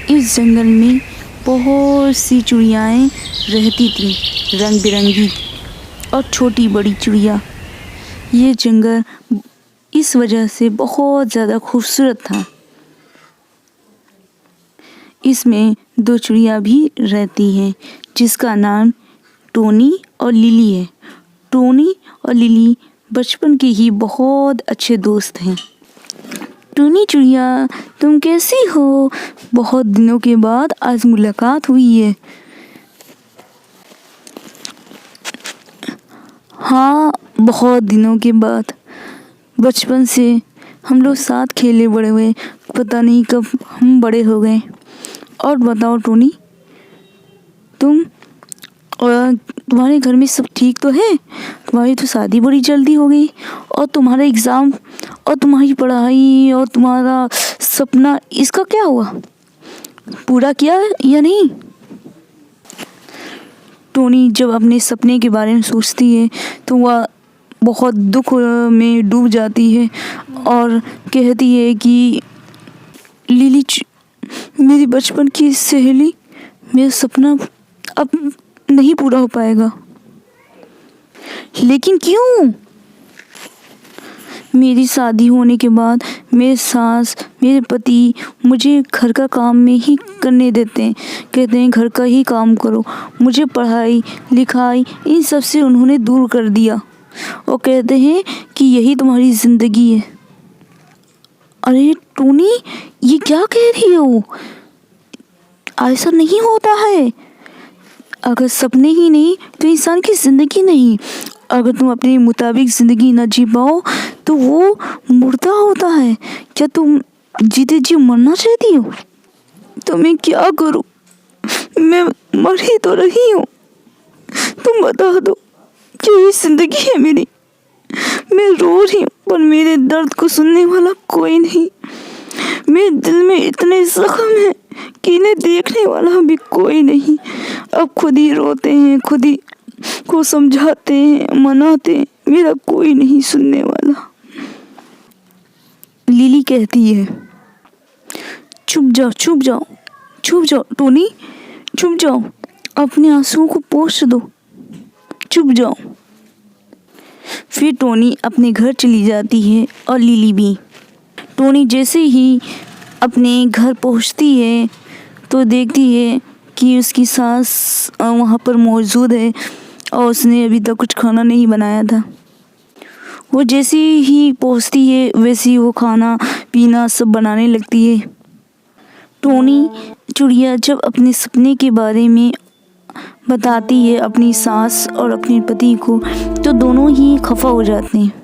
इस जंगल में बहुत सी चिड़ियाएँ रहती थीं, रंग बिरंगी और छोटी बड़ी चिड़िया। ये जंगल इस वजह से बहुत ज़्यादा खूबसूरत था। इसमें दो चिड़िया भी रहती हैं जिसका नाम टोनी और लिली है। टोनी और लिली बचपन के ही बहुत अच्छे दोस्त हैं। टोनी चिड़िया, तुम कैसी हो? बहुत दिनों के बाद आज मुलाकात हुई है। हाँ, बहुत दिनों के बाद। बचपन से हम लोग साथ खेले बड़े हुए, पता नहीं कब हम बड़े हो गए। और बताओ टोनी, तुम और तुम्हारे घर में सब ठीक तो है? तुम्हारी तो शादी बड़ी जल्दी हो गई, और तुम्हारा एग्ज़ाम और तुम्हारी पढ़ाई और तुम्हारा सपना, इसका क्या हुआ? पूरा किया या नहीं? टोनी जब अपने सपने के बारे में सोचती है तो वह बहुत दुख में डूब जाती है और कहती है कि लिली, मेरी बचपन की सहेली, मेरा सपना अब नहीं पूरा हो पाएगा। लेकिन क्यों? मेरी शादी होने के बाद मेरे सास, मेरे पति मुझे घर का काम में ही करने देते हैं। कहते हैं घर का ही काम करो। मुझे पढ़ाई लिखाई इन सब से उन्होंने दूर कर दिया और कहते हैं कि यही तुम्हारी ज़िंदगी है। अरे टोनी, ये क्या कह रही हो? ऐसा नहीं होता है। अगर सपने ही नहीं तो इंसान की ज़िंदगी नहीं। अगर तुम अपने मुताबिक ज़िंदगी न जी पाओ तो वो मुर्दा होता है। क्या तुम जीते जी मरना चाहती हो? तो मैं क्या करूं? मैं मर ही तो रही हूँ। तुम बता दो कि ये ज़िंदगी है मेरी। मैं रो रही हूँ पर मेरे दर्द को सुनने वाला कोई नहीं। मेरे दिल में इतने जख्म हैं कि इन्हें देखने वाला भी कोई नहीं। अब खुद ही रोते हैं, खुद ही को समझाते हैं, मनाते हैं, मेरा कोई नहीं सुनने वाला। लिली कहती है, चुप जाओ, चुप जाओ, चुप जाओ टोनी, चुप जाओ, अपने आंसुओं को पोंछ दो, चुप जाओ। फिर टोनी अपने घर चली जाती है और लिली भी। टोनी जैसे ही अपने घर पहुंचती है तो देखती है कि उसकी सास वहाँ पर मौजूद है और उसने अभी तक कुछ खाना नहीं बनाया था। वो जैसे ही पहुंचती है वैसे ही वो खाना पीना सब बनाने लगती है। टोनी चिड़िया जब अपने सपने के बारे में बताती है अपनी सास और अपने पति को तो दोनों ही खफा हो जाते हैं।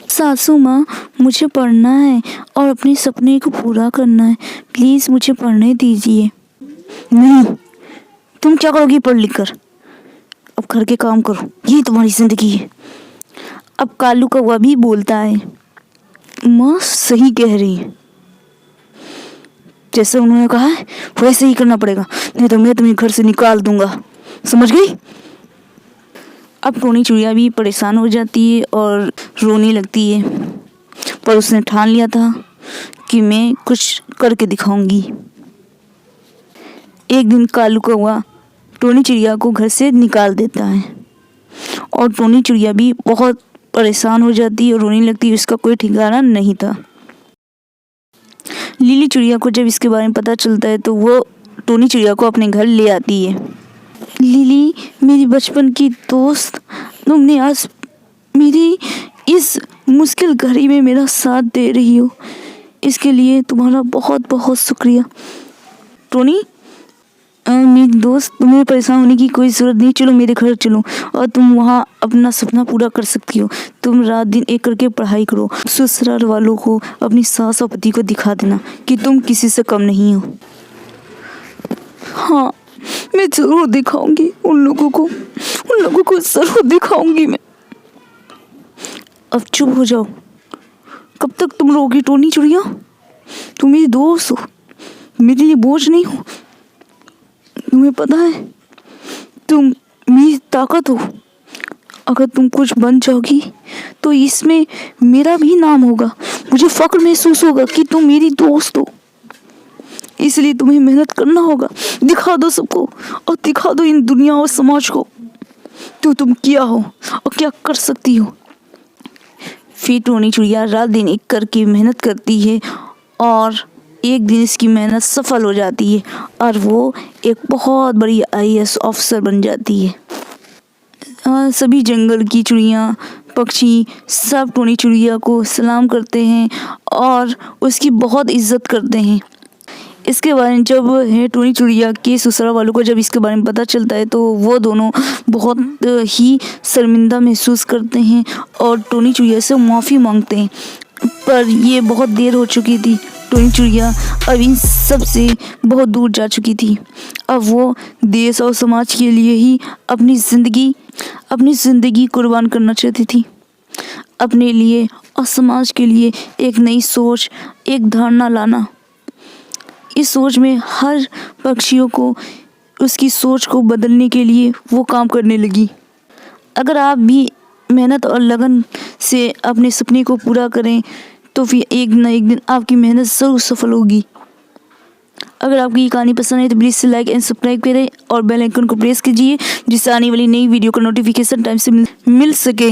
सासू माँ, मुझे पढ़ना है और अपने सपने को पूरा करना है, प्लीज़ मुझे पढ़ने दीजिए। नहीं, तुम क्या करोगी पढ़ लिख कर? अब घर के काम करो, यही तुम्हारी ज़िंदगी है। अब कालू कौवा भी बोलता है, माँ सही कह रही है, जैसे उन्होंने कहा है वैसे ही करना पड़ेगा, नहीं तो मैं तुम्हें घर से निकाल दूंगा, समझ गई? अब टोनी चिड़िया भी परेशान हो जाती है और रोने लगती है, पर उसने ठान लिया था कि मैं कुछ करके दिखाऊंगी। एक दिन कालू कौवा टोनी चिड़िया को घर से निकाल देता है और टोनी चिड़िया भी बहुत परेशान हो जाती है और रोने लगती है। उसका कोई ठिकाना नहीं था। लिली चिड़िया को जब इसके बारे में पता चलता है तो वो टोनी चिड़िया को अपने घर ले आती है। लिली, मेरी बचपन की दोस्त, तुमने आज मेरी इस मुश्किल घड़ी में मेरा साथ दे रही हो, इसके लिए तुम्हारा बहुत बहुत शुक्रिया। टोनी, मेरी दोस्त, तुम्हें परेशान होने की कोई ज़रूरत नहीं, चलो मेरे घर चलो और तुम वहाँ अपना सपना पूरा कर सकती हो। तुम रात दिन एक करके पढ़ाई करो, ससुराल वालों को, अपनी सास और पति को दिखा देना कि तुम किसी से कम नहीं हो। हाँ, मैं ज़रूर दिखाऊंगी उन लोगों को ज़रूर दिखाऊंगी मैं। अब चुप हो जाओ, कब तक तुम रोगी टोनी चिड़िया? तुम मेरी दोस्त हो, मेरे लिए बोझ नहीं हो। तुम्हें पता है तुम मेरी ताकत हो। अगर तुम कुछ बन जाओगी तो इसमें मेरा भी नाम होगा, मुझे फ़ख्र महसूस होगा कि तुम मेरी दोस्त हो। इसलिए तुम्हें मेहनत करना होगा। दिखा दो सबको और दिखा दो इन दुनिया और समाज को तुम क्या हो और क्या कर सकती हो। फिर टोनी चिड़िया रात दिन एक करके मेहनत करती है और एक दिन इसकी मेहनत सफल हो जाती है और वो एक बहुत बड़ी IAS ऑफिसर बन जाती है। सभी जंगल की चिड़िया पक्षी सब टोनी चिड़िया को सलाम करते हैं और उसकी बहुत इज्जत करते हैं। इसके बारे में जब है टोनी चिड़िया के ससुराल वालों को जब इसके बारे में पता चलता है तो वो दोनों बहुत ही शर्मिंदा महसूस करते हैं और टोनी चिड़िया से माफ़ी मांगते हैं। पर ये बहुत देर हो चुकी थी। टोनी चिड़िया अब इन सब से बहुत दूर जा चुकी थी। अब वो देश और समाज के लिए ही अपनी ज़िंदगी कुर्बान करना चाहती थी। अपने लिए और समाज के लिए एक नई सोच, एक धारणा लाना। इस सोच में हर पक्षियों को उसकी सोच को बदलने के लिए वो काम करने लगी। अगर आप भी मेहनत और लगन से अपने सपने को पूरा करें तो फिर एक न एक दिन आपकी मेहनत ज़रूर सफल होगी। अगर आपकी ये कहानी पसंद है तो प्लीज़ से लाइक एंड सब्सक्राइब करें और बेल आइकन को प्रेस कीजिए जिससे आने वाली नई वीडियो का नोटिफिकेशन टाइम से मिल सके।